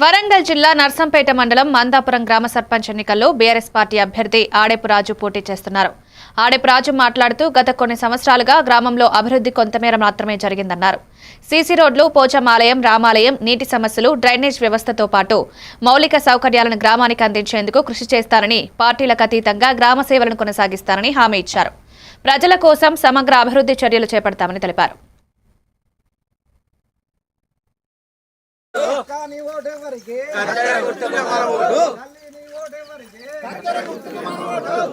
వరంగల్ జిల్లా నర్సంపేట మండలం మందాపురం గ్రామ సర్పంచ్ ఎన్నికల్లో బీఆర్ఎస్ పార్టీ అభ్యర్థి ఆడేపు రాజు పోటీ చేస్తున్నారు. ఆడేపు రాజు మాట్లాడుతూ గత కొన్ని సంవత్సరాలుగా గ్రామంలో అభివృద్ధి కొంతమేర మాత్రమే జరిగిందన్నారు. సీసీ రోడ్లు, పోచమాలయం, రామాలయం, నీటి సమస్యలు, డ్రైనేజ్ వ్యవస్థతో పాటు మౌలిక సౌకర్యాలను గ్రామానికి అందించేందుకు కృషి చేస్తారని, పార్టీలకు అతీతంగా గ్రామ సేవలను కొనసాగిస్తారని హామీ ఇచ్చారు. ప్రజల కోసం సమగ్ర అభివృద్ధి చర్యలు చేపడతామని తెలిపారు.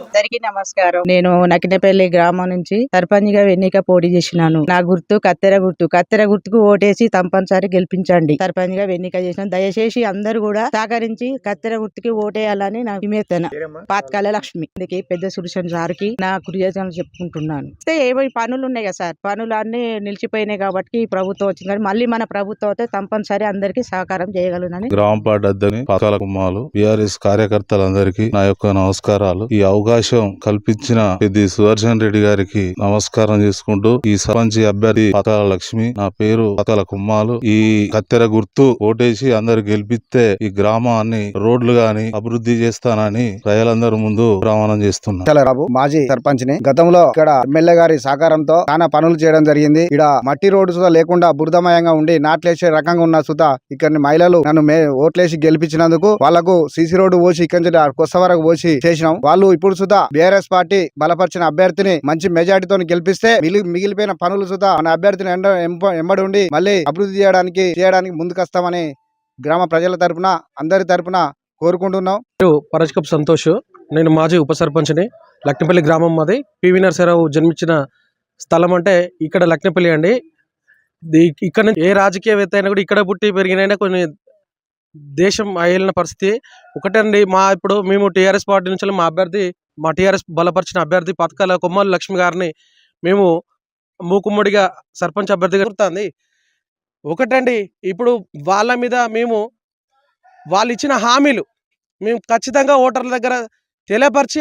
అందరికీ నమస్కారం. నేను నకినపల్లి గ్రామం నుంచి సర్పంచ్గా ఎన్నిక పోటీ చేసినాను. నా గుర్తు కత్తెర గుర్తుకు ఓటేసి తప్పనిసరి గెలిపించండి. సర్పంచ్గా ఎన్నిక చేసిన దయచేసి అందరూ కూడా సహకరించి కత్తెర గుర్తుకి ఓటేయాలని నా విమేతన. పాతకాల లక్ష్మి పెద్ద సురేషన్ సార్కి నా కృతజ్ఞతలు చెప్పుకుంటున్నాను. ఏమో పనులు ఉన్నాయి కదా సార్, పనులు అన్ని నిలిచిపోయినాయి కాబట్టి ఈ ప్రభుత్వం వచ్చింది కానీ మళ్ళీ మన ప్రభుత్వం అయితే తప్పనిసరి అందరికీ సహకారం చేయగలనని గ్రామ పార్టీ అధ్యక్షుని పాకాల కుమ్మాలు బీఆర్ఎస్ కార్యకర్తలందరికీ నా యొక్క నమస్కారాలు. ఈ అవకాశం కల్పించిన పెద్ది సుదర్శన్ రెడ్డి గారికి నమస్కారం చేసుకుంటూ ఈ సర్పంచ్ అభ్యర్థి పాకాల లక్ష్మి, నా పేరు పాకాల కుమ్మాలు. ఈ కత్తెర గుర్తు ఓటేసి అందరు గెలిపిస్తే ఈ గ్రామాన్ని రోడ్లు గాని అభివృద్ధి చేస్తానని ప్రజలందరూ ముందు ప్రమాణం చేస్తున్నారు. మాజీ సర్పంచ్ ని గతంలో ఇక్కడ ఎమ్మెల్యే గారి సహకారంతో చాలా పనులు చేయడం జరిగింది. ఇక్కడ మట్టి రోడ్డు సుధా లేకుండా బురదమయంగా ఉండి నాట్లేసే రకంగా ఉన్న సుధా ఇక్కడ మహిళలు నన్ను ఓట్లేసి గెలిపించినందుకు వాళ్లకు సీసీ రోడ్డు పోసి ఇక్కడ కొత్త వరకు పోసి చేసినాం. వాళ్ళు ఇప్పుడు సుధా బీఆర్ఎస్ పార్టీ బలపరిచిన అభ్యర్థిని మంచి మెజార్టీతో గెలిపిస్తే మిగిలిపోయిన పనులు సుధా మన అభ్యర్థిని ఎంబడి ఉండి మళ్ళీ అభివృద్ధి చేయడానికి ముందుకొస్తామని గ్రామ ప్రజల తరపున అందరి తరపున కోరుకుంటున్నాం. పరచకపు సంతోష్, నేను మాజీ ఉప సర్పంచ్ని. లక్నపల్లి గ్రామం మాది. పివి నరసరావు జన్మించిన స్థలం అంటే ఇక్కడ లక్నపల్లి అండి. ఇక్కడ నుంచి ఏ రాజకీయవేత్త అయినా కూడా ఇక్కడ పుట్టి పెరిగినైనా కొన్ని దేశం అయ్యేలిన పరిస్థితి ఒకటండి. మేము టీఆర్ఎస్ పార్టీ నుంచి మా టీఆర్ఎస్ బలపరిచిన అభ్యర్థి పథకాల కొమ్మాల లక్ష్మి గారిని మేము మూకుమ్మడిగా సర్పంచ్ అభ్యర్థిగా గుర్తుంది. ఒకటండి, ఇప్పుడు వాళ్ళ మీద వాళ్ళు ఇచ్చిన హామీలు మేము ఖచ్చితంగా ఓటర్ల దగ్గర తెలియపరిచి